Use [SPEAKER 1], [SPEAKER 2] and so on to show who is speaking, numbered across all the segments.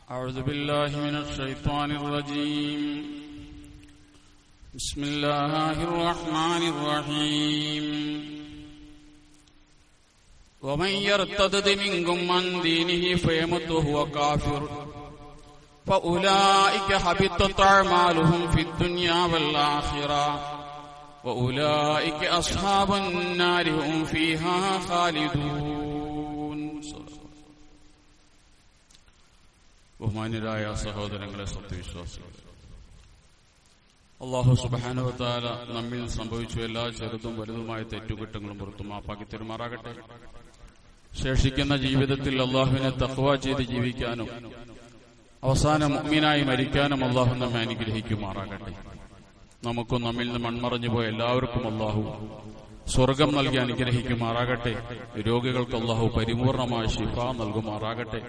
[SPEAKER 1] أعوذ بالله من الشيطان الرجيم بسم الله الرحمن الرحيم ومن يرتد منكم عن دينه فيمت وهو كافر فأولئك حبطت أعمالهم في الدنيا والآخرة وأولئك أصحاب النار هم فيها خالدون. ബഹുമാന്യരായ സഹോദരങ്ങളെ, സത്യവിശ്വാസികൾ, അല്ലാഹു സുബ്ഹാനഹു വ തആല നമ്മിൽ സംഭവിച്ച എല്ലാ ചെറുതും വലുതുമായ തെറ്റുകുറ്റങ്ങളും പുറത്തു മാപ്പാക്കി തരുമാറാകട്ടെ. ശേഷിക്കുന്ന ജീവിതത്തിൽ അല്ലാഹുവിനെ തഖ്വ ചെയ്ത് ജീവിക്കാനും അവസാനം മുഅ്മിനായി മരിക്കാനും അല്ലാഹു നമ്മെ അനുഗ്രഹിക്കുമാറാകട്ടെ. നമുക്കും നമ്മിൽ നിന്ന് മൺമറഞ്ഞു പോയ എല്ലാവർക്കും അല്ലാഹു സ്വർഗം നൽകി അനുഗ്രഹിക്കുമാറാകട്ടെ. രോഗികൾക്ക് അല്ലാഹു പരിപൂർണമായ ശിഫ നൽകുമാറാകട്ടെ.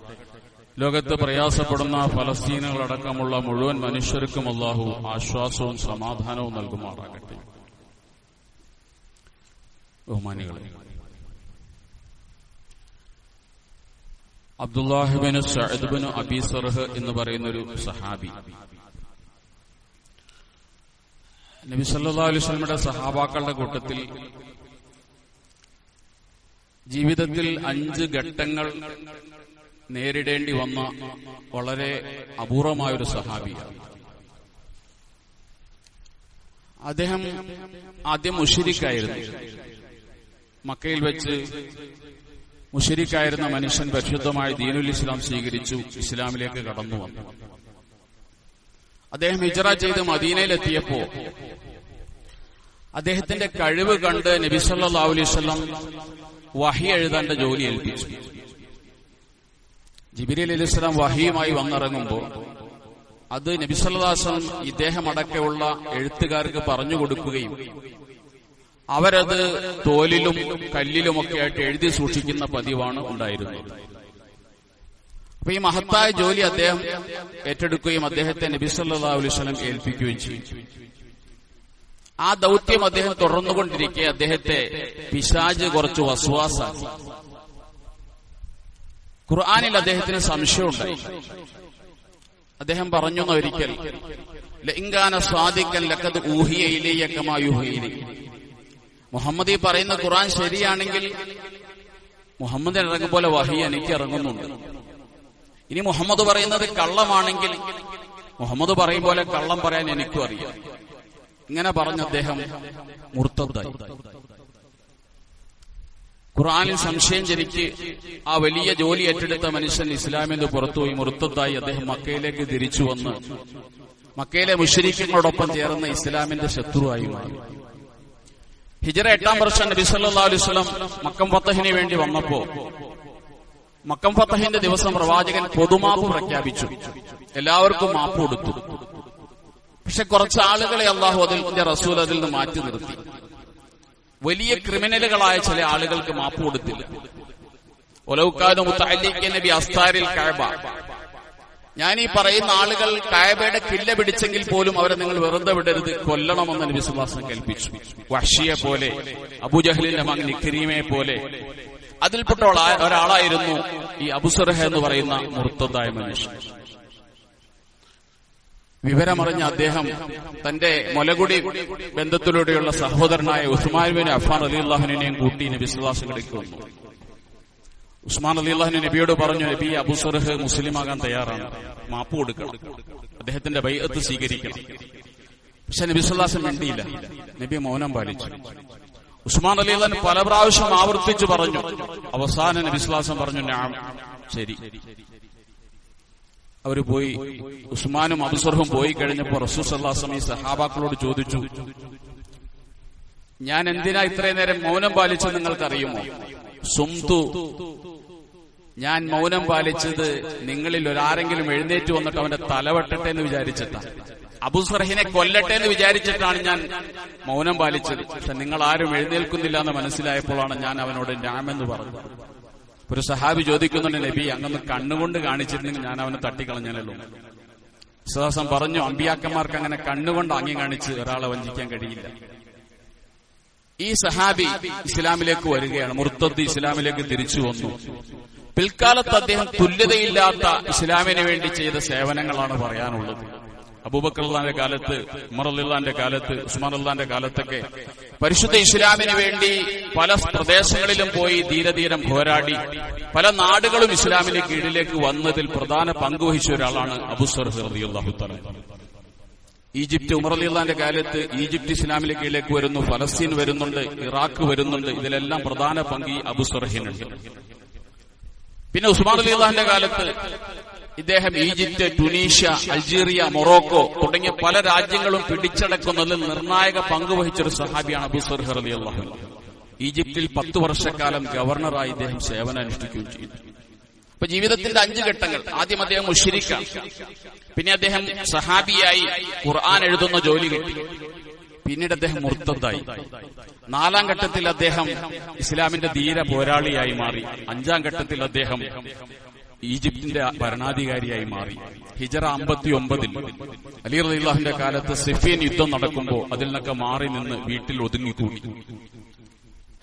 [SPEAKER 1] ലോകത്ത് പ്രയാസപ്പെടുന്ന ഫലസ്തീനുകളടക്കമുള്ള മുഴുവൻ മനുഷ്യർക്കും അല്ലാഹു ആശ്വാസവും സമാധാനവും നൽകുമാറാകട്ടെ. ബഹുമാനികളെ, അബ്ദുല്ലാഹിബ്നു സഅദ് ഇബ്നു അബീ സർഹ് എന്ന് പറയുന്നൊരു സഹാബി നബി സല്ലല്ലാഹു അലൈഹി വസല്ലമയുടെ സഹാബാക്കളുടെ കൂട്ടത്തിൽ ജീവിതത്തിൽ 5 ഘട്ടങ്ങൾ നേരിടേണ്ടി വന്ന വളരെ അപൂർവമായൊരു സഹാബിയാണ്. അദ്ദേഹം ആദ്യം മുശ്രിക്കായിരുന്നു. മക്കയിൽ വെച്ച് മുശ്രിക്കായിരുന്ന മനുഷ്യൻ പരിശുദ്ധമായ ദീനുൽ ഇസ്ലാം സ്വീകരിച്ചു, ഇസ്ലാമിലേക്ക് കടന്നു വന്നു. അദ്ദേഹം ഹിജ്റ ചെയ്ത് മദീനയിലെത്തിയപ്പോ അദ്ദേഹത്തിന്റെ കഴിവ് കണ്ട് നബി സല്ലല്ലാഹു അലൈഹി വസല്ലം വഹി എഴുതാന്റെ ജോലി ഏൽപ്പിച്ചു. ജിബ്രീൽ അലൈഹിസ്സലാം വഹിയുമായി വന്നിറങ്ങുമ്പോൾ അത് നബി സല്ലല്ലാഹു അലൈഹി വസല്ലം ഇദ്ദേഹം അടക്കമുള്ള എഴുത്തുകാർക്ക് പറഞ്ഞു കൊടുക്കുകയും അവരത് തോലിലും കല്ലിലുമൊക്കെ ആയിട്ട് എഴുതി സൂക്ഷിക്കുന്ന പതിവാണ് ഉണ്ടായിരുന്നത്. അപ്പൊ ഈ മഹത്തായ ജോലി അദ്ദേഹം ഏറ്റെടുക്കുകയും അദ്ദേഹത്തെ നബി സല്ലല്ലാഹു അലൈഹി വസല്ലം ഏൽപ്പിക്കുകയും ചെയ്തു. ആ ദൗത്യം അദ്ദേഹം തുടർന്നുകൊണ്ടിരിക്കെ അദ്ദേഹത്തെ പിശാച് കുറച്ച് വസ്വാസാക്കി. ഖുർആനിൽ അദ്ദേഹത്തിന് സംശയമുണ്ടായി. അദ്ദേഹം പറഞ്ഞു ഒരിക്കൽ, ലഇൻകാന സ്വാദിഖൻ ലഖദ് ഊഹിയ ഇലയ്യ കമാ യൂഹിയ ഇലൈഹി. മുഹമ്മദ് ഈ പറയുന്ന ഖുർആൻ ശരിയാണെങ്കിൽ മുഹമ്മദിന് ഇറങ്ങും പോലെ വഹി എനിക്ക് ഇറങ്ങുന്നുണ്ട്. ഇനി മുഹമ്മദ് പറയുന്നത് കള്ളമാണെങ്കിൽ മുഹമ്മദ് പറയും പോലെ കള്ളം പറയാൻ എനിക്കും അറിയാം. ഇങ്ങനെ പറഞ്ഞ അദ്ദേഹം മുർത്തദ്ദായി. ഖുർആനിൽ സംശയം ജനിക്ക് ആ വലിയ ജോലി ഏറ്റെടുത്ത മനുഷ്യൻ ഇസ്ലാമിൽ നിന്ന് പുറത്തുപോയി മുർത്തദ്ദായി. അദ്ദേഹം മക്കയിലേക്ക് തിരിച്ചു വന്ന് മക്കയിലെ മുശ്രിക്കുകളോടൊപ്പം ചേർന്ന് ഇസ്ലാമിന്റെ ശത്രുവായി മാറി. ഹിജ്റ 8-ാം വർഷം നബി സല്ലല്ലാഹു അലൈഹി വസല്ലം മക്കം ഫതഹിന് വേണ്ടി വന്നപ്പോ മക്കം ഫതഹിന്റെ ദിവസം പ്രവാചകൻ പൊതുമാപ്പ് പ്രഖ്യാപിച്ചു. എല്ലാവർക്കും മാപ്പ് കൊടുത്തു. പക്ഷെ കുറച്ച് ആളുകളെ അല്ലാഹു അതിന്റെ റസൂൽ അതിൽ നിന്ന് മാറ്റി നിർത്തി. വലിയ ക്രിമിനലുകളായ ചില ആളുകൾക്ക് മാപ്പ് കൊടുത്തില്ല. ഒലൗകാനു മുതഅല്ലിഖീന ബി അസ്താരിൽ കഅബ. ഞാൻ ഈ പറയുന്ന ആളുകൾ കഅബയുടെ കില്ല പിടിച്ചെങ്കിൽ പോലും അവരെ നിങ്ങൾ വെറുതെ വിടരുത്, കൊല്ലണമെന്ന് നബി സല്ലല്ലാഹു അലൈഹി വസല്ലം കൽപ്പിച്ചു. വഹ്ഷിയെ പോലെ, അബൂജഹലിന്റെ മകൻ ഇക്രീമയെ പോലെ അതിൽപ്പെട്ട ഒരാളായിരുന്നു ഈ അബൂസർഹ എന്ന് പറയുന്ന മുർത്തദ്ദായ മനുഷ്യൻ. വിവരമറിഞ്ഞ അദ്ദേഹം തന്റെ മുലകുടി ബന്ധത്തിലൂടെയുള്ള സഹോദരനായ ഉസ്മാൻ ബിൻ അഫ്ഫാൻ റളിയല്ലാഹു അൻഹുവിനെയും കൂട്ടി നബി സല്ലല്ലാഹു അലൈഹി വസല്ലം വന്നു. ഉസ്മാൻ റളിയല്ലാഹു അൻഹു നബിയോട് പറഞ്ഞു, നബി, അബൂസർഹ് മുസ്ലിമാകാൻ തയ്യാറാണ്, മാപ്പ് കൊടുക്കണം, അദ്ദേഹത്തിന്റെ ബൈഅത്ത് സ്വീകരിക്കണം. പക്ഷെ നബി സല്ലല്ലാഹു അലൈഹി വസല്ലം മിണ്ടിയില്ല. നബി മൗനം പാലിച്ചു. ഉസ്മാൻ റളിയല്ലാഹു അൻഹു പല പ്രാവശ്യം ആവർത്തിച്ചു പറഞ്ഞു. അവസാനം നബി സല്ലല്ലാഹു അലൈഹി വസല്ലം പറഞ്ഞു, നഅം, ശരി. അവര് പോയി. ഉസ്മാനും അബൂസർഹും പോയി കഴിഞ്ഞപ്പോ റസൂൽ സല്ലല്ലാഹു അലൈഹി വസല്ലം ഈ സഹാബാക്കളോട് ചോദിച്ചു, ഞാൻ എന്തിനാ ഇത്രയും നേരം മൗനം പാലിച്ചത് നിങ്ങൾക്കറിയുമോ? സുംതു, ഞാൻ മൗനം പാലിച്ചത് നിങ്ങളിൽ ഒരാരെങ്കിലും എഴുന്നേറ്റ് വന്നിട്ട് അവന്റെ തലവെട്ടട്ടെ എന്ന് വിചാരിച്ചിട്ടാണ്. അബൂസർഹിനെ കൊല്ലട്ടെ എന്ന് വിചാരിച്ചിട്ടാണ് ഞാൻ മൗനം പാലിച്ചത്. പക്ഷെ നിങ്ങൾ ആരും എഴുന്നേൽക്കുന്നില്ല എന്ന് മനസ്സിലായപ്പോഴാണ് ഞാൻ അവനോട് ഞാമെന്ന് പറഞ്ഞത്. ഒരു സഹാബി ചോദിക്കുന്നുണ്ട്, നബി, അങ്ങൊന്ന് കണ്ണുകൊണ്ട് കാണിച്ചിരുന്നെങ്കിൽ ഞാൻ അവനെ തട്ടിക്കളഞ്ഞല്ലോ. വിശ്വാസം പറഞ്ഞു, അമ്പിയാക്കന്മാർക്ക് അങ്ങനെ കണ്ണുകൊണ്ട് ആംഗ്യം കാണിച്ച് ഒരാളെ വഞ്ചിക്കാൻ കഴിയില്ല. ഈ സഹാബി ഇസ്ലാമിലേക്ക് വരികയാണ്. മുർത്തദ് ഇസ്ലാമിലേക്ക് തിരിച്ചു വന്നു. പിൽക്കാലത്ത് അദ്ദേഹം തുല്യതയില്ലാത്ത ഇസ്ലാമിന് വേണ്ടി ചെയ്ത സേവനങ്ങളാണ് പറയാനുള്ളത്. അബൂബക്കർ റളിയല്ലാഹുവിന്റെ കാലത്ത്, ഉമർ റളിയല്ലാഹുവിന്റെ കാലത്ത്, ഉസ്മാൻ റളിയല്ലാഹുവിന്റെ കാലത്തൊക്കെ പരിശുദ്ധ ഇസ്ലാമിന് വേണ്ടി പല പ്രദേശങ്ങളിലും പോയി ധീരധീരം പോരാടി പല നാടുകളും ഇസ്ലാമിന് കീഴിലേക്ക് വന്നതിൽ പ്രധാന പങ്കുവഹിച്ച ഒരാളാണ് അബൂ സർഹ് റളിയല്ലാഹു തആല. ഈജിപ്ത്, ഉമർ റളിയല്ലാഹുവിന്റെ കാലത്ത് ഈജിപ്ത് ഇസ്ലാമിന് കീഴിലേക്ക് വരുന്നു, ഫലസ്തീൻ വരുന്നുണ്ട്, ഇറാഖ് വരുന്നുണ്ട്. ഇതിലെല്ലാം പ്രധാന പങ്ക് ഈ അബൂ സർഹിനുണ്ട്. പിന്നെ ഉസ്മാൻ റളിയല്ലാഹുവിന്റെ കാലത്ത് ഇദ്ദേഹം ഈജിപ്ത്, ടുണീഷ്യ, അൾജീരിയ, മൊറോക്കോ തുടങ്ങിയ പല രാജ്യങ്ങളും പിടിച്ചടക്കുന്നതിൽ നിർണായക പങ്കുവഹിച്ചൊരു സഹാബിയാണ് അബൂ സർഹ് റളിയല്ലാഹു അൻഹു. ഈജിപ്തിൽ 10 വർഷക്കാലം ഗവർണറായി ഇദ്ദേഹം സേവനം അനുഷ്ഠിക്കുകയും ചെയ്തു. അപ്പൊ ജീവിതത്തിന്റെ 5 ഘട്ടങ്ങൾ. ആദ്യം അദ്ദേഹം മുശ്രിക്കാണ്, പിന്നെ അദ്ദേഹം സഹാബിയായി ഖുർആൻ എഴുതുന്ന ജോലി കിട്ടി, പിന്നീട് അദ്ദേഹം മുർത്തദ്ദായി. 4ാം ഘട്ടത്തിൽ അദ്ദേഹം ഇസ്ലാമിന്റെ ധീര പോരാളിയായി മാറി. 5ാം ഘട്ടത്തിൽ അദ്ദേഹം ഈജിപ്തിന്റെ ഭരണാധികാരിയായി മാറി. ഹിജറ 59-ൽ അലി റളിയല്ലാഹുവിന്റെ കാലത്ത് സിഫീൻ യുദ്ധം നടക്കുമ്പോൾ അതിൽ നിന്നൊക്കെ മാറി നിന്ന് വീട്ടിൽ ഒതുങ്ങിക്കൂടി.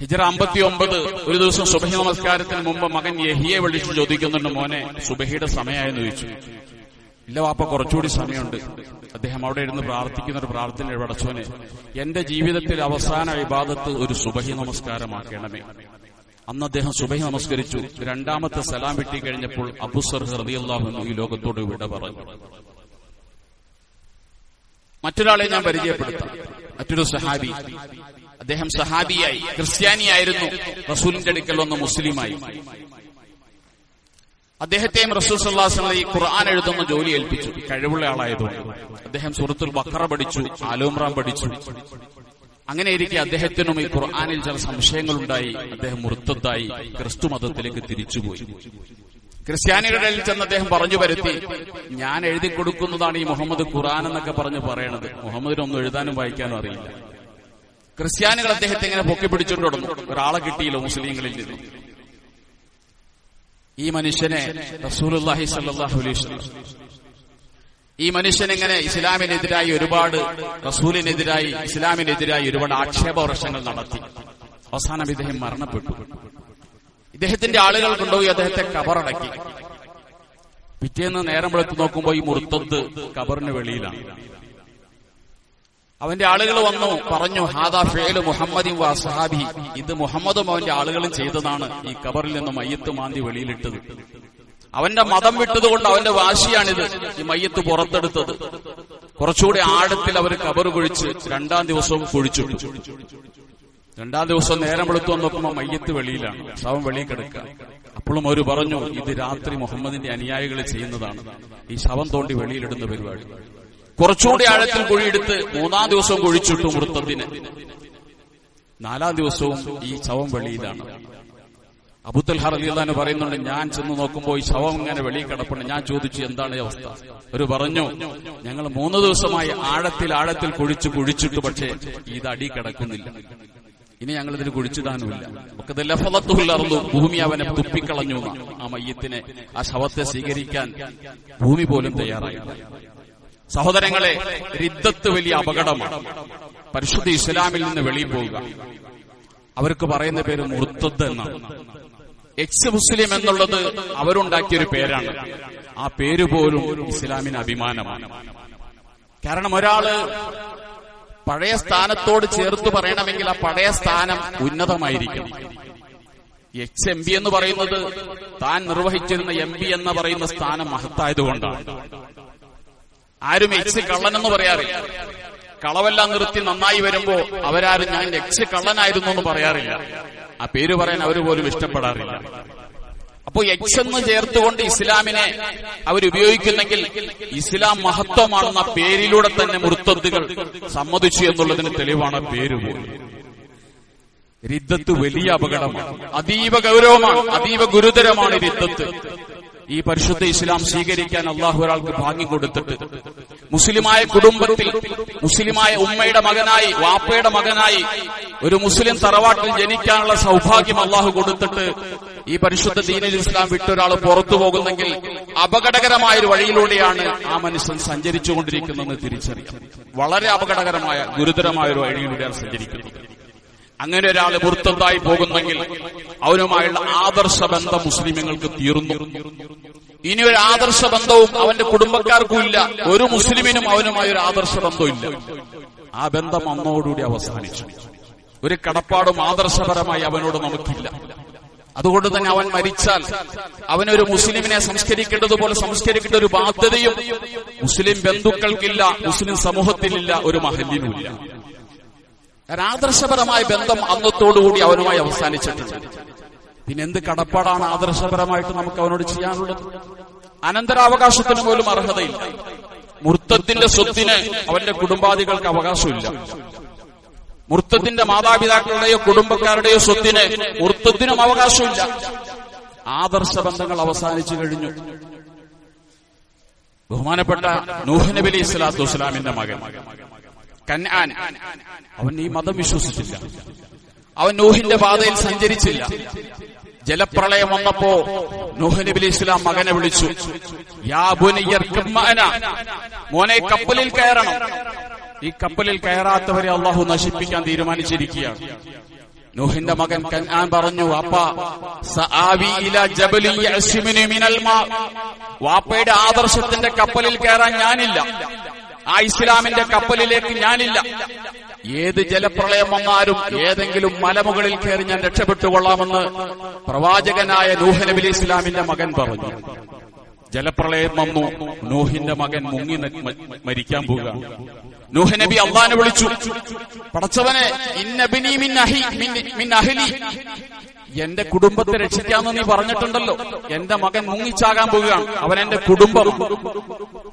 [SPEAKER 1] ഹിജറ 59 ഒരു ദിവസം സുബഹി നമസ്കാരത്തിന് മുമ്പ് മകൻ യഹിയെ വിളിച്ചു ചോദിക്കുന്നുണ്ട്, മോനെ സുബഹിയുടെ സമയമായെന്ന് ചോദിച്ചു. ഇല്ല വാപ്പ, കുറച്ചുകൂടി സമയമുണ്ട്. അദ്ദേഹം അവിടെ ഇരുന്ന് പ്രാർത്ഥിക്കുന്ന ഒരു പ്രാർത്ഥന, പടച്ചോനെ എന്റെ ജീവിതത്തിൽ അവസാന ഇബാദത്ത് ഒരു സുബഹി നമസ്കാരമാക്കണമേ. അന്ന് അദ്ദേഹം സുബഹി നമസ്കരിച്ചു. 2ാമത്തെ സലാം വിട്ടി കഴിഞ്ഞപ്പോൾ അബൂ സർഹ് റളിയല്ലാഹു അൻഹു ഈ ലോകത്തോട് വിട പറഞ്ഞു. മറ്റൊരാളെ ഞാൻ പരിചയപ്പെടുത്താം, മറ്റൊരു സഹാബി. അദ്ദേഹം സഹാബിയായി, ക്രിസ്ത്യാനിയായിരുന്നു, റസൂലിന്റെ അടുക്കൽ വന്ന് മുസ്ലിമായി. അദ്ദേഹത്തെയും റസൂൽ സല്ലല്ലാഹു അലൈഹി വസല്ലം ഈ ഖുർആൻ എഴുതുന്ന ജോലി ഏൽപ്പിച്ചു. കഴിവുള്ള ആളായതുകൊണ്ട് അദ്ദേഹം സൂറത്തുൽ ബഖറ പഠിച്ചു, ആല ഇംറാൻ പഠിച്ചു. അങ്ങനെ ഇരിക്കെ അദ്ദേഹത്തിനും ഈ ഖുർആനിൽ ചില സംശയങ്ങളുണ്ടായി. അദ്ദേഹം മുർത്തദ്ദായി, ക്രിസ്തു മതത്തിലേക്ക് തിരിച്ചുപോയി. ക്രിസ്ത്യാനികളുടെ ഇടയിൽ ചെന്ന് അദ്ദേഹം പറഞ്ഞു വരുത്തി, ഞാൻ എഴുതി കൊടുക്കുന്നതാണ് ഈ മുഹമ്മദ് ഖുർആൻ എന്നൊക്കെ പറഞ്ഞ് പറയണത്. മുഹമ്മദിനൊന്നും എഴുതാനും വായിക്കാനും അറിയില്ല. ക്രിസ്ത്യാനികൾ അദ്ദേഹത്തെ ഇങ്ങനെ പൊക്കി പിടിച്ചുകൊണ്ട് തുടങ്ങും. ഒരാളെ കിട്ടിയില്ല മുസ്ലിങ്ങളിൽ നിന്ന്. ഈ മനുഷ്യനെ റസൂലുള്ളാഹി സ്വല്ലല്ലാഹു അലൈഹി വസല്ലം, ഈ മനുഷ്യൻ ഇങ്ങനെ ഇസ്ലാമിനെതിരായി ഒരുപാട്, റസൂലിനെതിരായി, ഇസ്ലാമിനെതിരായി ഒരുപാട് ആക്ഷേപ വർഷങ്ങൾ നടത്തി. അവസാനം ഇദ്ദേഹം മരണപ്പെട്ടു. ഇദ്ദേഹത്തിന്റെ ആളുകൾ കൊണ്ടുപോയി അദ്ദേഹത്തെ കബറടക്കി. പിറ്റേന്ന് നേരം വെളുത്ത് നോക്കുമ്പോൾ ഈ മുർത്തദ് കബറിന് വെളിയിലാണ്. അവന്റെ ആളുകൾ വന്നു പറഞ്ഞു, ഹാദാ ഫിഅലു മുഹമ്മദിൻ വ അസ്ഹാബി, ഇത് മുഹമ്മദും അവന്റെ ആളുകളും ചെയ്തതാണ്. ഈ കബറിൽ നിന്ന് മയ്യത്ത് മാന്തി വെളിയിലിട്ടത്. അവന്റെ മതം വിട്ടതുകൊണ്ട് അവന്റെ വാശിയാണിത്, ഈ മയ്യത്ത് പുറത്തെടുത്തത്. കുറച്ചുകൂടി ആഴത്തിൽ അവർ കബർ കുഴിച്ച് 2ാം ദിവസവും കുഴിച്ചിട്ടു. 2ാം ദിവസം നേരം വെളുത്തു നോക്കുമ്പോൾ മയ്യത്ത് വെളിയിലാണ്, ശവം വെളിയിൽ കിടക്കുക. അപ്പോഴും അവർ പറഞ്ഞു, ഇത് രാത്രി മുഹമ്മദിന്റെ അനുയായികൾ ചെയ്യുന്നതാണ്, ഈ ശവം തോണ്ടി വെളിയിലിടുന്ന പരിപാടി. കുറച്ചുകൂടി ആഴത്തിൽ കുഴിയെടുത്ത് 3ാം ദിവസവും കുഴിച്ചിട്ടു മുർത്തദിനെ. 4ാം ദിവസവും ഈ ശവം വെളിയിലാണ്. അബൂ തൽഹ റളിയല്ലാഹു അൻഹു പറയുന്നുണ്ട്, ഞാൻ ചെന്ന് നോക്കുമ്പോൾ ഈ ശവം ഇങ്ങനെ വെളിയിൽ കിടപ്പുണ്ട്. ഞാൻ ചോദിച്ചു, എന്താണ് ഈ അവസ്ഥ? ഒരു പറഞ്ഞു, ഞങ്ങൾ 3 ദിവസമായി ആഴത്തിൽ കുഴിച്ചിട്ടു, പക്ഷേ ഇത് അടി കിടക്കുന്നില്ല. ഇനി ഞങ്ങൾ ഇതിന് കുഴിച്ചിടാനുമില്ല. ഭൂമി അവനെ തുപ്പിക്കളഞ്ഞു. ആ മയ്യത്തിനെ, ആ ശവത്തെ സ്വീകരിക്കാൻ ഭൂമി പോലും തയ്യാറായില്ല. സഹോദരങ്ങളെ, റിദ്ദത്ത് വലിയ അപകടമാണ്. പരിശുദ്ധ ഇസ്ലാമിൽ നിന്ന് വെളിയിൽ പോവുക. അവർക്ക് പറയുന്ന പേര് മുർത്തദ് എന്നാണ്. എക്സ് മുസ്ലിം എന്നുള്ളത് അവരുണ്ടാക്കിയൊരു പേരാണ്. ആ പേര് പോലും ഇസ്ലാമിന് അഭിമാനമാണ്. കാരണം ഒരാള് പഴയ സ്ഥാനത്തോട് ചേർത്ത് പറയണമെങ്കിൽ ആ പഴയ സ്ഥാനം ഉന്നതമായിരിക്കണം. എക്സ് എം പി എന്ന് പറയുന്നത് താൻ നിർവഹിച്ചിരുന്ന എം പി എന്ന് പറയുന്ന സ്ഥാനം മഹത്തായതുകൊണ്ടാണ്. ആരും എക്സ് കള്ളനെന്ന് പറയാറില്ല. കളവെല്ലാം നിർത്തി നന്നായി വരുമ്പോ അവരാരും ഞാൻ എക്സ് കള്ളനായിരുന്നു എന്ന് പറയാറില്ല. ആ പേര് പറയാൻ അവർ പോലും ഇഷ്ടപ്പെടാറില്ല. അപ്പോ എക്സ് എന്ന് ചേർത്തുകൊണ്ട് ഇസ്ലാമിനെ അവരുപയോഗിക്കുന്നെങ്കിൽ ഇസ്ലാം മഹത്വമാണെന്ന പേരിലൂടെ തന്നെ മുർത്തദ്ദുകൾ സമ്മതിച്ചു എന്നുള്ളതിന് തെളിവാണ് പേര് പോലും. റിദ്ദത്ത് വലിയ അപകടമാണ്, അതീവ ഗൗരവമാണ്, അതീവ ഗുരുതരമാണ് റിദ്ദത്ത്. ഈ പരിശുദ്ധ ഇസ്ലാം സ്വീകരിക്കാൻ അള്ളാഹു ഒരാൾക്ക് ഭാഗ്യം കൊടുത്തിട്ട് മുസ്ലിമായ കുടുംബത്തിൽ മുസ്ലിമായ ഉമ്മയുടെ മകനായി, വാപ്പയുടെ മകനായി ഒരു മുസ്ലിം തറവാട്ടിൽ ജനിക്കാനുള്ള സൗഭാഗ്യം അള്ളാഹു കൊടുത്തിട്ട് ഈ പരിശുദ്ധ ദീനുൽ ഇസ്ലാം വിട്ടൊരാൾ പുറത്തു പോകുന്നെങ്കിൽ അപകടകരമായ ഒരു വഴിയിലൂടെയാണ് ആ മനുഷ്യൻ സഞ്ചരിച്ചുകൊണ്ടിരിക്കുന്നതെന്ന് തിരിച്ചറിയാം. വളരെ അപകടകരമായ, ഗുരുതരമായ ഒരു വഴിയിലൂടെയാണ് സഞ്ചരിക്കുന്നത്. അങ്ങനെ ഒരാൾ മുർത്തദ്ദായി പോകുന്നെങ്കിൽ അവനുമായുള്ള ആദർശ ബന്ധം മുസ്ലിമുകൾക്ക് തീർന്നു. ഇനി ഒരു ആദർശ ബന്ധവും അവന്റെ കുടുംബക്കാർക്കും ഇല്ല. ഒരു മുസ്ലിമിനും അവനുമായി ഒരു ആദർശ ബന്ധവും ഇല്ല. ആ ബന്ധം അന്നോടുകൂടി അവസാനിച്ചു. ഒരു കടപ്പാടും ആദർശപരമായി അവനോട് നമുക്കില്ല. അതുകൊണ്ട് തന്നെ അവൻ മരിച്ചാൽ അവനൊരു മുസ്ലിമിനെ സംസ്കരിക്കേണ്ടതുപോലെ സംസ്കരിക്കേണ്ട ഒരു ബാധ്യതയും മുസ്ലിം ബന്ധുക്കൾക്കില്ല, മുസ്ലിം സമൂഹത്തിലില്ല, ഒരു മഹല്ലിനുമില്ല. ആദർശപരമായ ബന്ധം അന്നത്തോടുകൂടി അവനുമായി അവസാനിച്ചിട്ടുണ്ട്. പിന്നെ എന്ത് കടപ്പാടാണ് ആദർശപരമായിട്ട് നമുക്ക് അവനോട് ചെയ്യാനുള്ളത്? അനന്തരാവകാശത്തിന് പോലും അർഹതയില്ല. മുർത്തത്തിന്റെ സ്വത്തിന് അവന്റെ കുടുംബാദികൾക്ക് അവകാശമില്ല. മുർത്തത്തിന്റെ മാതാപിതാക്കളുടെയോ കുടുംബക്കാരുടെയോ സ്വത്തിന് മുർത്തത്തിനും അവകാശമില്ല. ആദർശ ബന്ധങ്ങൾ അവസാനിച്ചു കഴിഞ്ഞു. ബഹുമാനപ്പെട്ട നൂഹ് നബി അലൈഹി സ്വലാത്തു വസ്സലാമിന്റെ മകൻ കൻആൻ, അവൻ ഈ മതം വിശ്വസിച്ചില്ല. അവൻ നൂഹിന്റെ പാതയിൽ സഞ്ചരിച്ചില്ല. ജലപ്രളയം വന്നപ്പോ നൂഹ് നബി അലൈഹി സ്വലാം മകനെ വിളിച്ചു, യാ ബുനയ്യ ഇർകബ് മഅനാ, മോനെ കപ്പലിൽ കയറണം. ഈ കപ്പലിൽ കയറാത്തവരെ അള്ളാഹു നശിപ്പിക്കാൻ തീരുമാനിച്ചിരിക്കുകയാണ്. നൂഹിന്റെ മകൻ കൻആൻ പറഞ്ഞു, അപ്പാ സആവി ഇലാ ജബലിൻ യഅ്സിമുനി മിനൽ മാ, വാപ്പയുടെ ആദർശത്തിന്റെ കപ്പലിൽ കയറാൻ ഞാനില്ല. ആ ഇസ്ലാമിന്റെ കപ്പലിലേക്ക് ഞാനില്ല. ഏത് ജലപ്രളയം വന്നാലും ഏതെങ്കിലും മലമുകളിൽ കയറി ഞാൻ രക്ഷപ്പെട്ടുകൊള്ളാമെന്ന് പ്രവാചകനായ നൂഹ് നബി അലൈഹി ഇസ്ലാമിന്റെ മകൻ പറഞ്ഞു. ജലപ്രളയം വന്നു. നൂഹിന്റെ മകൻ മുങ്ങി മരിക്കാൻ പോകുക. നൂഹ് നബി അള്ളാഹിനെ വിളിച്ചു, പടച്ചവനെ, ഇന്നബിനി മിൻ അഹ്ലി, എന്റെ കുടുംബത്തെ രക്ഷിക്കാമെന്ന് നീ പറഞ്ഞിട്ടുണ്ടല്ലോ. എന്റെ മകൻ മുങ്ങിച്ചാകാൻ പോവുകയാണ്, അവൻ എന്റെ കുടുംബം.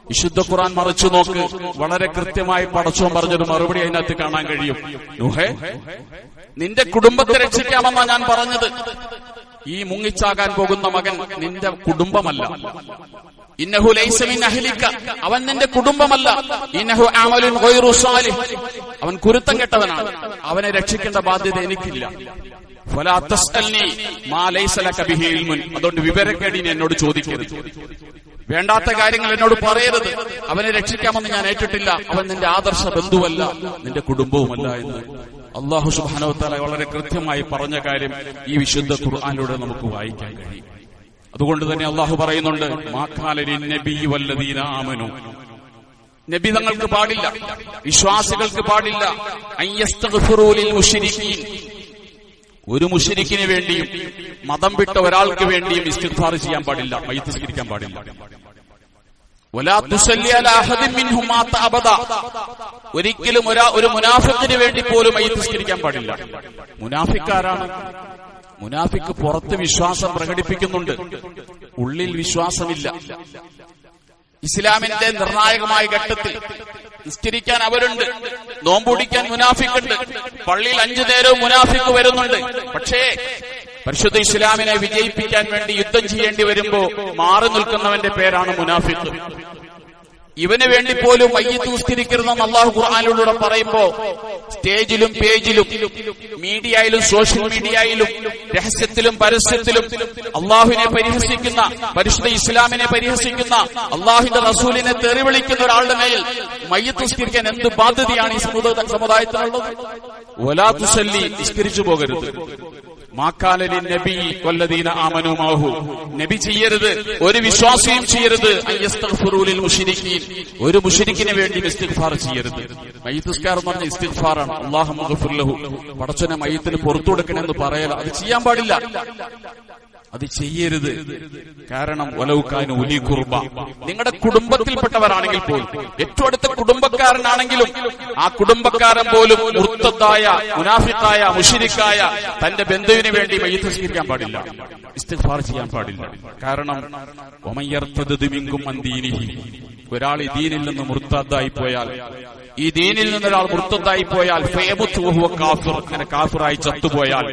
[SPEAKER 1] വിശുദ്ധ ഖുർആൻ മറിച്ചു നോക്ക്, വളരെ കൃത്യമായി പടച്ചോൻ പറഞ്ഞൊരു മറുപടി അതിനകത്ത് കാണാൻ കഴിയും. നൂഹേ, നിന്റെ കുടുംബത്തെ രക്ഷിക്കാമെന്നാ ഞാൻ പറഞ്ഞത്. ഈ മുങ്ങിച്ചാകാൻ പോകുന്ന മകൻ നിന്റെ കുടുംബമല്ല. ഇന്നഹു ലൈസ മിൻ അഹ്ലിക, അവൻ നിന്റെ കുടുംബമല്ല. ഇന്നഹു അമലുൻ ഗൈറു സാലിഹ്, അവൻ കുരുത്തം കെട്ടവനാണ്. അവനെ രക്ഷിക്കേണ്ട ബാധ്യത എനിക്കില്ല. ഫലാ തസ്അൽനി മാ ലൈസ ലക ബിഹി ഇൽമുൻ, അതുകൊണ്ട് വിവരക്കേടിനെ എന്നോട് ചോദിക്കരുത്. വേണ്ടാത്ത കാര്യങ്ങൾ എന്നോട് പറയരുത്. അവനെ രക്ഷിക്കാമെന്ന് ഞാൻ ഏറ്റിട്ടില്ല. അവൻ നിന്റെ ആദർശ ബന്ധുവല്ല, നിന്റെ കുടുംബവുമല്ല എന്ന് അല്ലാഹു സുബ്ഹാനഹു വ തആല വളരെ കൃത്യമായി പറഞ്ഞ കാര്യം ഈ വിശുദ്ധ ഖുർആനിലൂടെ നമുക്ക് വായിക്കാൻ കഴിയും. അതുകൊണ്ട് തന്നെ അല്ലാഹു പറയുന്നുണ്ട്, മാ ഖാല ലിന്നബിയ്യി വല്ലദീന ആമനു, നബി തങ്ങൾക്ക് പാടില്ല, വിശ്വാസികൾക്ക് പാടില്ല, അയ്യസ്തഗ്ഫിറൂ ലിൽ മുശ്രിക്കീൻ, ഒരു മുശ്രിക്കിന് വേണ്ടിയും മതം വിട്ട ഒരാൾക്ക് വേണ്ടിയും ഇസ്തിഗ്ഫാർ ചെയ്യാൻ പാടില്ല, മയ്യിത്ത് നിസ്കരിക്കാൻ പാടില്ല. വലാ തുസല്ലി അലാ അഹദിൻ മിൻഹും മാത അബദാ, ഒരിക്കലും ഒരു മുനാഫിഖിന് വേണ്ടി പോലും മയ്യിത്ത് നിസ്കരിക്കാൻ പാടില്ല. മുനാഫിക്കാരാണ്? മുനാഫിക്ക് പുറത്ത് വിശ്വാസം പ്രകടിപ്പിക്കുന്നുണ്ട്, ഉള്ളിൽ വിശ്വാസമില്ല. ഇസ്ലാമിന്റെ നിർണായകമായ ഘട്ടത്തിൽ നിസ്കരിക്കാൻ അവരുണ്ട്, നോമ്പുടിക്കാൻ മുനാഫിക്കുണ്ട്, പള്ളിയിൽ 5 നേരവും മുനാഫിക്ക് വരുന്നുണ്ട്. പക്ഷേ പരിശുദ്ധ ഇസ്ലാമിനെ വിജയിപ്പിക്കാൻ വേണ്ടി യുദ്ധം ചെയ്യേണ്ടി വരുമ്പോ മാറി നിൽക്കുന്നവന്റെ പേരാണ് മുനാഫിക്ക്. ഇവന് വേണ്ടി പോലും മയ്യിത്ത് നിസ്കരിക്കരുതെന്ന് അല്ലാഹു ഖുർആനിലൂടെ പറയുമ്പോ സ്റ്റേജിലും പേജിലും മീഡിയയിലും സോഷ്യൽ മീഡിയയിലും രഹസ്യത്തിലും പരസ്യത്തിലും അള്ളാഹുവിനെ പരിഹസിക്കുന്ന, പരിശുദ്ധ ഇസ്ലാമിനെ പരിഹസിക്കുന്ന, അള്ളാഹുവിന്റെ റസൂലിനെ തെറി വിളിക്കുന്ന ഒരാളുടെ മേൽ മയ്യിത്ത് നിസ്കരിക്കാൻ എന്ത് ബാധ്യതയാണ് ഈ സമുദായത്തിനുള്ളത്? വലാ തുസല്ലി, നിസ്കരിച്ചു പോകരുത്. മാക്കാലലി നബി വല്ലദീന ആമനു മാഹു, നബി ചെയ്യരുത്, ഒരു വിശ്വാസിയും ചെയ്യരുത്, അയ്യസ്തഗ്ഫിറൂ ലിൽ മുശ്രിക്കീൻ, ഒരു മുശ്രിക്കിന് വേണ്ടി ഇസ്തിഗ്ഫാർ ചെയ്യരുത്. മയ്യിത്ത് നിസ്കാരം എന്ന് പറഞ്ഞ ഇസ്തിഗ്ഫാറാണ്. അല്ലാഹുമ്മ ഗ്ഫിർ ലഹു, പടച്ചോനെ മയ്യിത്തിന് പുറത്തു കൊടുക്കണമെന്ന് പറയല, അത് ചെയ്യാൻ പാടില്ല, അത് ചെയ്യരുത്. കാരണം വലൗകാനു ഉലി ഖുർബ, നിങ്ങളുടെ കുടുംബത്തിൽപ്പെട്ടവരാണെങ്കിൽ പോലും, ഏറ്റവും അടുത്ത കുടുംബക്കാരനാണെങ്കിലും ആ കുടുംബക്കാരൻ പോലും മുർത്തദ്ദായ, മുനാഫിഖായ, മുശ്രിക്കായ തന്റെ ബന്ധുവിന് വേണ്ടി മയ്യിത്ത് നിസ്കരിക്കാൻ പാടില്ല, ഇസ്തിഗ്ഫാർ ചെയ്യാൻ പാടില്ല. കാരണം വമൻ യർതദ് മിൻകും അൻ ദീനിഹി, ഒരാൾ ഈ ദീനിൽ നിന്ന് മുർത്തദ്ദായി പോയാൽ, ഈ ദീനിൽ നിന്ന് ഒരാൾ മുർത്തദ്ദായി പോയാൽ, ഫയമുതു വഹുവ കാഫിർ, അങ്ങനെ കാഫിറായി ചത്തുപോയാൽ,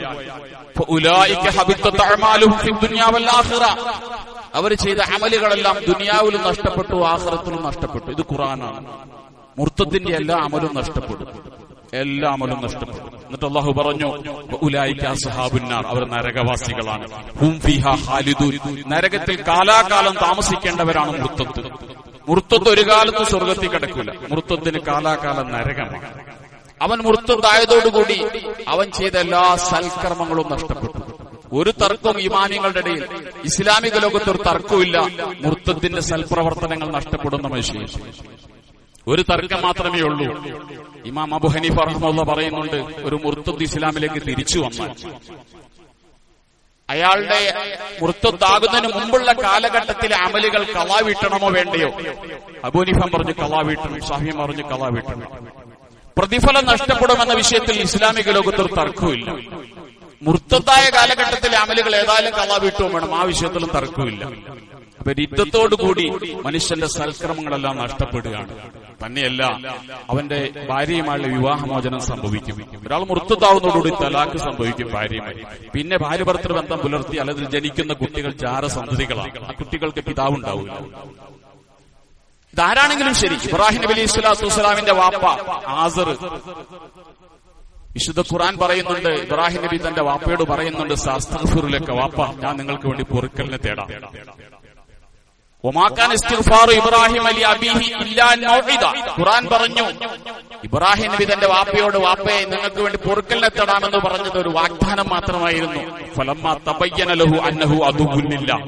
[SPEAKER 1] ഫഉലൈക ഹബിത്തത് അഅമാലുഹും ഫിദ്ദുനിയ വൽ ആഖിറ, അവർ ചെയ്ത അമലുകളെല്ലാം ദുനിയാവിലും നഷ്ടപ്പെട്ടു, ആഖിറത്തിലും നഷ്ടപ്പെട്ടു. ഇത് ഖുർആനാണ്. മുർത്തത്തിന്റെ എല്ലാ അമലും നഷ്ടപ്പെട്ടു, എല്ലാ അമലും നഷ്ടപ്പെട്ടു. എന്നിട്ട് അല്ലാഹു പറഞ്ഞു, വഉലൈക അസ്ഹാബുന്നാർ, അവർ നരകവാസികളാണ്, ഹും ഫീഹാ ഖാലിദൂൻ, നരകത്തിൽ കാലാകാലം താമസിക്കേണ്ടവരാണ് മുർത്തത്ത്. മുർത്തത്ത് ഒരു കാലത്ത് സ്വർഗത്തിൽ കിടക്കൂല, മുർത്തത്തിന് കാലാകാലം നരകമാണ്. അവൻ മുർത്തദായതോടുകൂടി അവൻ ചെയ്ത എല്ലാ സൽക്കർമ്മങ്ങളും നഷ്ടപ്പെട്ടു. ഒരു തർക്കവും ഇമാമിങ്ങളുടെ ഇടയിൽ, ഇസ്ലാമിക ലോകത്തൊരു തർക്കവുമില്ല മുർത്തദിന്റെ സൽപ്രവർത്തനങ്ങൾ നഷ്ടപ്പെടുന്ന മനുഷ്യൻ. ഒരു തർക്കം മാത്രമേ ഉള്ളൂ. ഇമാം അബു ഹനീഫ റഹ്മത്തുള്ളാഹി പറയുന്നുണ്ട്, ഒരു മുർത്തദ് ഇസ്ലാമിലേക്ക് തിരിച്ചു വന്നാൽ അയാളുടെ മുർത്തദാകുന്നതിന് മുമ്പുള്ള കാലഘട്ടത്തിലെ അമലുകൾ ഖളാ വീട്ടണമോ വേണ്ടയോ? അബൂ ഹനീഫ പറഞ്ഞു ഖളാ വീട്ടണം, ഷാഫിഈ പറഞ്ഞു ഖളാ വീട്ടണം. പ്രതിഫലം നഷ്ടപ്പെടുമെന്ന വിഷയത്തിൽ ഇസ്ലാമിക ലോകത്തൊരു തർക്കവുമില്ല. മുർത്തദായ കാലഘട്ടത്തിലെ അമലുകൾ ഏതായാലും ഖളാ വീട്ടുകയും വേണം, ആ വിഷയത്തിലും തർക്കമില്ല. അപ്പൊ യുദ്ധത്തോടുകൂടി മനുഷ്യന്റെ സൽക്രമങ്ങളെല്ലാം നഷ്ടപ്പെടുകയാണ്. തന്നെയല്ല, അവന്റെ ഭാര്യയുമായുള്ള വിവാഹമോചനം സംഭവിക്കും. ഒരാൾ മുർത്തദാവുന്നതോടുകൂടി തലാഖ് സംഭവിക്കും ഭാര്യയുമായി. പിന്നെ ഭാര്യ ഭർത്തൃ ബന്ധം പുലർത്തി അല്ലെങ്കിൽ ജനിക്കുന്ന കുട്ടികൾ ജാരസന്തതികളാണ്. ആ കുട്ടികൾക്ക് പിതാവുണ്ടാവില്ല. ഇതാരാണെങ്കിലും ശരി, ഇബ്രാഹിം നബി അലൈഹി സ്വലാത്തു വസ്സലാമിന്റെ വാപ്പ ആസർ, വിശുദ്ധ ഖുർആൻ പറയുന്നുണ്ട്, ഇബ്രാഹിം നബി തന്റെ വാപ്പയോട് പറയുന്നുണ്ട്, സഅസ്തഗ്ഫിറുലക വാപ്പ, ഞാൻ നിങ്ങൾക്ക് വേണ്ടി പൊറുക്കലിനെ തേടാം. വമാകാന ഇസ്തിഗ്ഫാറു ഇബ്രാഹിം ലി അബീഹി ഇല്ലാ മൗഇദ. ഖുർആൻ പറഞ്ഞു, ഇബ്രാഹിം നബി തന്റെ വാപ്പയോട്, വാപ്പയെ നിങ്ങൾക്ക് വേണ്ടി പൊറുക്കലിനെ തേടാമെന്ന് പറഞ്ഞത് ഒരു വാഗ്ദാനം മാത്രമായിരുന്നു. ഫലമ്മാ തബയ്യന ലഹു അന്നഹു അദുവ്വുൻ ലില്ലാഹ്.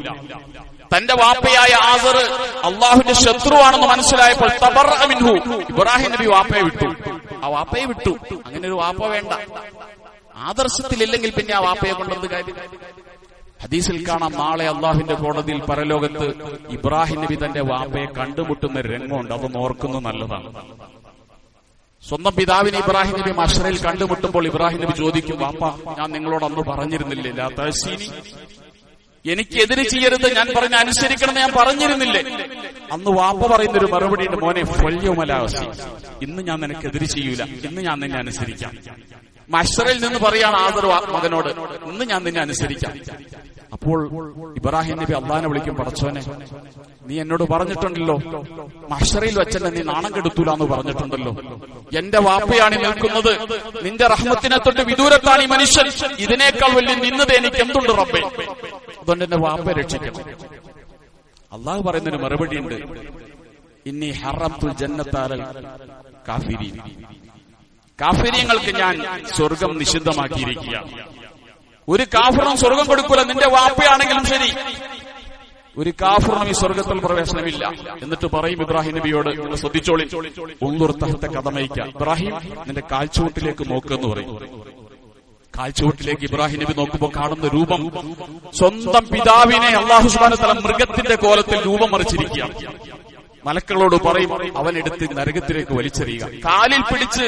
[SPEAKER 1] തന്റെ വാപ്പയായ ആസർ അള്ളാഹുവിന്റെ ശത്രുവാണെന്ന് മനസ്സിലായപ്പോൾ തബറഅ മിൻഹു, ഇബ്രാഹിം നബി വാപ്പയെ വിട്ടു. ആ വാപ്പയെ വിട്ടു. അങ്ങനെ ഒരു വാപ്പ വേണ്ട. ആദർശത്തിലില്ലെങ്കിൽ പിന്നെ ആ വാപ്പയെ കൊണ്ടെന്ത് കാര്യം? ഹദീസിൽ കാണാം, നാളെ അള്ളാഹുവിന്റെ കോടതിയിൽ പരലോകത്ത് ഇബ്രാഹിം നബി തന്റെ വാപ്പയെ കണ്ടുമുട്ടുന്ന രംഗമുണ്ട്. അതൊന്ന് ഓർക്കുന്നത് നല്ലതാണ്. സ്വന്തം പിതാവിനെ ഇബ്രാഹിം നബി മശ്റയിൽ കണ്ടുമുട്ടുമ്പോൾ ഇബ്രാഹിം നബി ചോദിക്കും, വാപ്പ, ഞാൻ നിങ്ങളോട് അന്ന് പറഞ്ഞിരുന്നില്ലേ, ലാ തഅ്സീനി, എനിക്കെതിരെ ചെയ്യരുത്, ഞാൻ പറഞ്ഞ അനുസരിക്കണം ഞാൻ പറഞ്ഞിരുന്നില്ലേ? അന്ന് വാപ്പ പറയുന്നൊരു മറുപടി ഉണ്ട്, മോനെ ഫല്യൗമലാസി, ഇന്ന് ഞാൻ നിനക്കെതിരെ ചെയ്യൂല, ഇന്ന് ഞാൻ നിന്നെ അനുസരിക്കാം. മശ്റയിൽ നിന്ന് പറയാണ് ആദർ മകനോട്, ഇന്ന് ഞാൻ നിന്നെ അനുസരിക്കാം. അപ്പോൾ ഇബ്രാഹിം നബി അള്ളാഹിനെ വിളിക്കും, പടച്ചോനെ, നീ എന്നോട് പറഞ്ഞിട്ടുണ്ടല്ലോ, മശ്റയിൽ വെച്ചെന്നെ നീ നാണം കെടുത്തൂലെന്ന് പറഞ്ഞിട്ടുണ്ടല്ലോ. എന്റെ വാപ്പയാണ് നിൽക്കുന്നത്, നിന്റെ റഹ്മത്തിനെ തൊട്ട് വിദൂരത്താണ് ഈ മനുഷ്യൻ, ഇതിനേക്കാൾ വലിയ നിന്നത് എനിക്ക് എന്തുണ്ട് റബ്ബേ? അതുകൊണ്ട് എന്റെ വാപ്പയെ രക്ഷിക്കണം. അള്ളാഹു പറയുന്നതിന് മറുപടി ഉണ്ട്, ഇന്നി ഹറംതുൽ ജന്നത അലൽ കാഫിരീൻ, കാഫിര്യങ്ങൾക്ക് ഞാൻ സ്വർഗം നിഷിദ്ധമാക്കിയിരിക്കുകയാണ്. ഒരു കാഫിറും സ്വർഗം കൊടുക്കൂല, നിന്റെ വാപ്പയാണെങ്കിലും ശരി. ഒരു കാഫിറിനും ഈ സ്വർഗത്തിൽ പ്രവേശനമില്ല. എന്നിട്ട് പറയും ഇബ്രാഹിം നബിയോട്, ശ്രദ്ധിച്ചോളി, ഉള്ളൂർ തഹത്ത കഥമയ്ക്ക, ഇബ്രാഹിം നിന്റെ കാൽച്ചുവട്ടിലേക്ക് നോക്കുമെന്ന് പറയും. കാൽച്ചുവട്ടിലേക്ക് ഇബ്രാഹിം നബി നോക്കുമ്പോൾ കാണുന്ന രൂപം, സ്വന്തം പിതാവിനെ അല്ലാഹു സുബ്ഹാനഹു വ തആല മൃഗത്തിന്റെ കോലത്തിൽ രൂപം മറിച്ചിരിക്കുകയാണ്. മലക്കുകളോട് പറയും, അവനെടുത്ത് നരകത്തിലേക്ക് വലിച്ചെറിയുക. കാലിൽ പിടിച്ച്,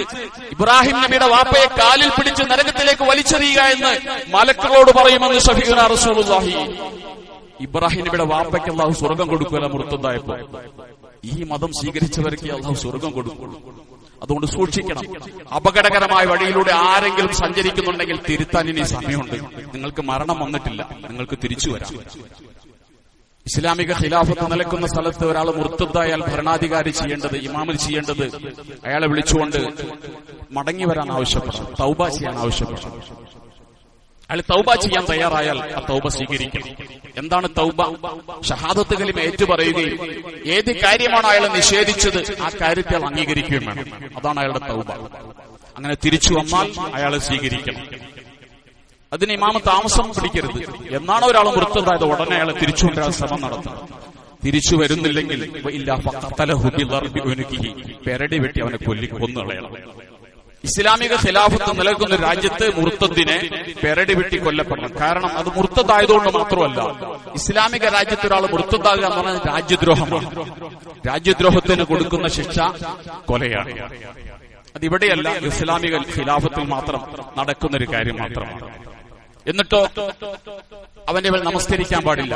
[SPEAKER 1] ഇബ്രാഹിം നബിയുടെ വാപ്പയെ കാലിൽ പിടിച്ച് നരകത്തിലേക്ക് വലിച്ചെറിയുക എന്ന് മലക്കുകളോട് പറയുമെന്ന് ശഫീഉനാ റസൂലുള്ളാഹി. ഇബ്രാഹിം നബിയുടെ വാപ്പയ്ക്ക് അല്ലാഹു സ്വർഗം കൊടുക്കുകയല്ല മുർത്തദായപ്പോൾ. ഈ മതം സ്വീകരിച്ചവർക്ക് അല്ലാഹു സ്വർഗം കൊടുക്കുള്ളൂ. അതുകൊണ്ട് സൂക്ഷിക്കണം. അപകടകരമായ വഴിയിലൂടെ ആരെങ്കിലും സഞ്ചരിക്കുന്നുണ്ടെങ്കിൽ തിരുത്താൻ ഇനി സമയമുണ്ട്. നിങ്ങൾക്ക് മരണം വന്നിട്ടില്ല, നിങ്ങൾക്ക് തിരിച്ചു വരാം. ഇസ്ലാമിക ഖിലാഫത്ത് നിലക്കുന്ന സ്ഥലത്ത് ഒരാൾ മുർത്തദായാൽ ഭരണാധികാരി ചെയ്യേണ്ടത്, ഇമാമിൽ ചെയ്യേണ്ടത്, അയാളെ വിളിച്ചുകൊണ്ട് മടങ്ങി വരാൻ ആവശ്യപ്പെടണം, തൗബ ചെയ്യാൻ ആവശ്യപ്പെടണം. അയാൾ തൗബ ചെയ്യാൻ തയ്യാറായാൽ ആ തൗബ സ്വീകരിക്കണം. എന്താണ് തൗബ? ഷഹാദത്ത് കലിമ ഏറ്റുപറയുകയും ഏത് കാര്യമാണ് അയാൾ നിഷേധിച്ചത് ആ കാര്യത്തെ അയാൾ അംഗീകരിക്കുകയും വേണം. അതാണ് അയാളുടെ തൗബ. അങ്ങനെ തിരിച്ചു വന്നാൽ അയാളെ സ്വീകരിക്കണം. അതിന് ഇമാമ താമസം പിടിക്കരുത്. എന്നാണ് ഒരാൾ മുർത്തദായത് ഉടനെ അയാളെ തിരിച്ചു കൊണ്ടുവരാൻ ശ്രമം നടത്തണം. തിരിച്ചു വരുന്നില്ലെങ്കിൽ പെരടി വെട്ടി അവനെ കൊന്നുകളയണം. ഇസ്ലാമിക ഖിലാഫത്ത് നിലനിൽക്കുന്ന രാജ്യത്ത് മുർത്തദിനെ പെരടി വെട്ടി കൊല്ലപ്പെടണം. കാരണം അത് മുർത്തദായതുകൊണ്ട് മാത്രമല്ല, ഇസ്ലാമിക രാജ്യത്ത് ഒരാൾ മുർത്തദാകുക എന്ന് പറഞ്ഞാൽ രാജ്യദ്രോഹമാണ്. രാജ്യദ്രോഹത്തിന് കൊടുക്കുന്ന ശിക്ഷ കൊലയാണ്. അതിവിടെയല്ല, ഇസ്ലാമിക ഖിലാഫത്തിൽ മാത്രം നടക്കുന്നൊരു കാര്യം മാത്രമാണ്. എന്നിട്ടോ അവന്റെ മേൽ നമസ്കരിക്കാൻ പാടില്ല.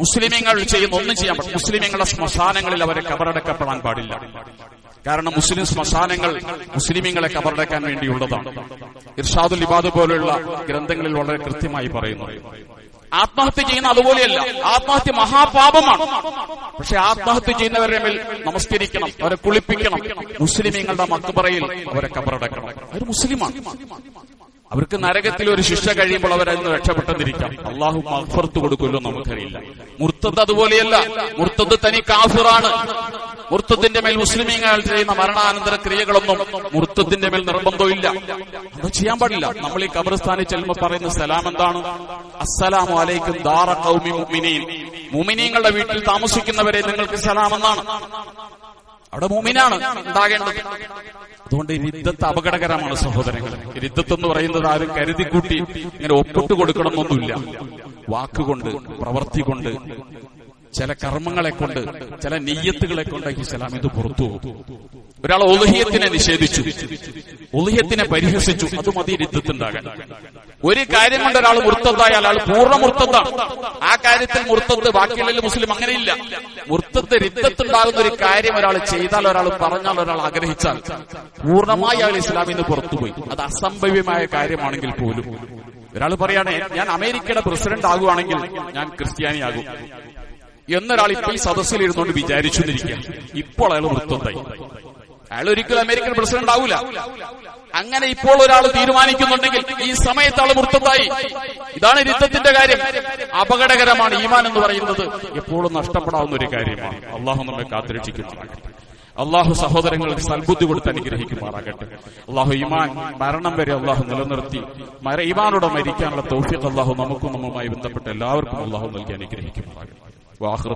[SPEAKER 1] മുസ്ലിമീങ്ങൾ ചെയ്യുന്ന ഒന്നും ചെയ്യാൻ പാടില്ല. മുസ്ലിമീങ്ങളുടെ ശ്മശാനങ്ങളിൽ അവരെ കബറടക്കപ്പെടാൻ പാടില്ല. കാരണം മുസ്ലിം ശ്മശാനങ്ങൾ മുസ്ലിമീങ്ങളെ കബറടക്കാൻ വേണ്ടിയുള്ളതാണ്. ഇർഷാദുൽ ഇബാദ് പോലുള്ള ഗ്രന്ഥങ്ങളിൽ വളരെ കൃത്യമായി പറയുന്നു. ആത്മഹത്യ ചെയ്യുന്ന അതുപോലെയല്ല, ആത്മഹത്യ മഹാപാപമാണ്. പക്ഷെ ആത്മഹത്യ ചെയ്യുന്നവരുടെ മേൽ നമസ്കരിക്കണം, അവരെ കുളിപ്പിക്കണം. മുസ്ലിമീങ്ങളുടെ മക്ബറയിൽ അവരെ കബറടക്കണം. അവർ മുസ്ലിമാണ്. അവർക്ക് നരകത്തിൽ ഒരു ശിക്ഷ കഴിയുമ്പോൾ അവരതിന് രക്ഷപ്പെട്ടെന്നിരിക്കാം. അള്ളാഹു മഗ്ഫിറത്ത് കൊടുക്കുമല്ലോ നമുക്കറിയില്ല. മുർത്തദ് അതുപോലെയല്ല. മുർത്തദ് തനി കാഫിറാണ്. മുർത്തത്തിന്റെ മേൽ മുസ്ലിമീങ്ങൾ ചെയ്യുന്ന മരണാനന്തര ക്രിയകളൊന്നും മുർത്തത്തിന്റെ മേൽ നിർബന്ധമില്ല. അത് ചെയ്യാൻ പാടില്ല. നമ്മൾ ഈ ഖബർസ്ഥാനിൽ ചെല്ലുമ്പോൾ പറയുന്ന സലാം എന്താണ്? അസ്സലാമു അലൈക്കും ദാറ ഖൗമി മുഅ്മിനീൻ. മുഅ്മിനീങ്ങളുടെ വീട്ടിൽ താമസിക്കുന്നവരെ നിങ്ങൾക്ക് സലാം എന്നാണ്. അവിടെ മുഅ്മിനാണ് ഉണ്ടാകേണ്ടത്. അതുകൊണ്ട് റിദ്ദത്ത് അപകടകരമാണ് സഹോദരങ്ങളെ. റിദ്ദത്ത് എന്ന് പറയുന്നത് ആരും കരുതിക്കൂട്ടി ഇങ്ങനെ ഒപ്പിട്ട് കൊടുക്കണമെന്നൊന്നുമില്ല. വാക്കുകൊണ്ട്, പ്രവൃത്തി കൊണ്ട്, ചില കർമ്മങ്ങളെ കൊണ്ട്, ചില നിയ്യത്തുകളെ കൊണ്ട് ഇസ്ലാം ഇത് പുറത്തു പോകും. ഒരാൾ ഉളുഹിയത്തിനെ നിഷേധിച്ചു, ഉളുഹിയത്തിനെ പരിഹസിച്ചു, അത് മതി റിദ്ദത്തുണ്ടാകാൻ. ഒരു കാര്യം കൊണ്ട് ഒരാൾ മുർത്തദ്ദായാൽ അയാൾ പൂർണ്ണ മുർത്തദ്ദാണ്. ആ കാര്യത്തിൽ മുർത്തദ്, ബാക്കിയുള്ള മുസ്ലിം അങ്ങനെയില്ല. മുർത്തദ് റിദ്ദത്തുണ്ടാകുന്ന ഒരു കാര്യം ഒരാൾ ചെയ്താൽ, ഒരാൾ പറഞ്ഞാൽ, ഒരാൾ ആഗ്രഹിച്ചാൽ പൂർണ്ണമായി അയാൾ ഇസ്ലാമിൽ നിന്ന് പുറത്തുപോയി. അത് അസംഭവ്യമായ കാര്യമാണെങ്കിൽ പോലും. ഒരാൾ പറയാണ്, ഞാൻ അമേരിക്കയുടെ പ്രസിഡന്റ് ആകുവാണെങ്കിൽ ഞാൻ ക്രിസ്ത്യാനിയാകും എന്നൊരാൾ ഇപ്പോൾ ഈ സദസ്സിൽ ഇരുന്നുകൊണ്ട് വിചാരിച്ചു എന്നിരിക്കുക. ഇപ്പോൾ അയാൾ മുർത്തദ്ദായി. അയാൾ ഒരിക്കലും അമേരിക്കൻ പ്രസിഡന്റ് ആവൂല. അങ്ങനെ ഇപ്പോൾ ഒരാൾ തീരുമാനിക്കുന്നുണ്ടെങ്കിൽ ഈ സമയത്ത് ആൾ മുർത്തദ്ദായി. ഇതാണ് റിദ്ദത്തിന്റെ കാര്യം. അപകടകരമാണ്. ഈമാൻ എന്ന് പറയുന്നത് എപ്പോഴും നഷ്ടപ്പെടാവുന്ന ഒരു കാര്യമാണ്. അള്ളാഹു നമ്മെ കാത്തുരക്ഷിക്കുമാറാകട്ടെ. അള്ളാഹു സഹോദരങ്ങൾക്ക് സൽബുദ്ധി കൊടുത്ത് അനുഗ്രഹിക്കുമാറാകട്ടെ. അള്ളാഹു ഈമാൻ മരണം വരെ അള്ളാഹു നിലനിർത്തി ഈമാനോടെ മരിക്കാനുള്ള തൗഫീഖ് അള്ളാഹു നമുക്കും നമ്മുമായി ബന്ധപ്പെട്ട എല്ലാവർക്കും അള്ളാഹു നൽകി അനുഗ്രഹിക്കുമാറാകട്ടെ. വാഖിറു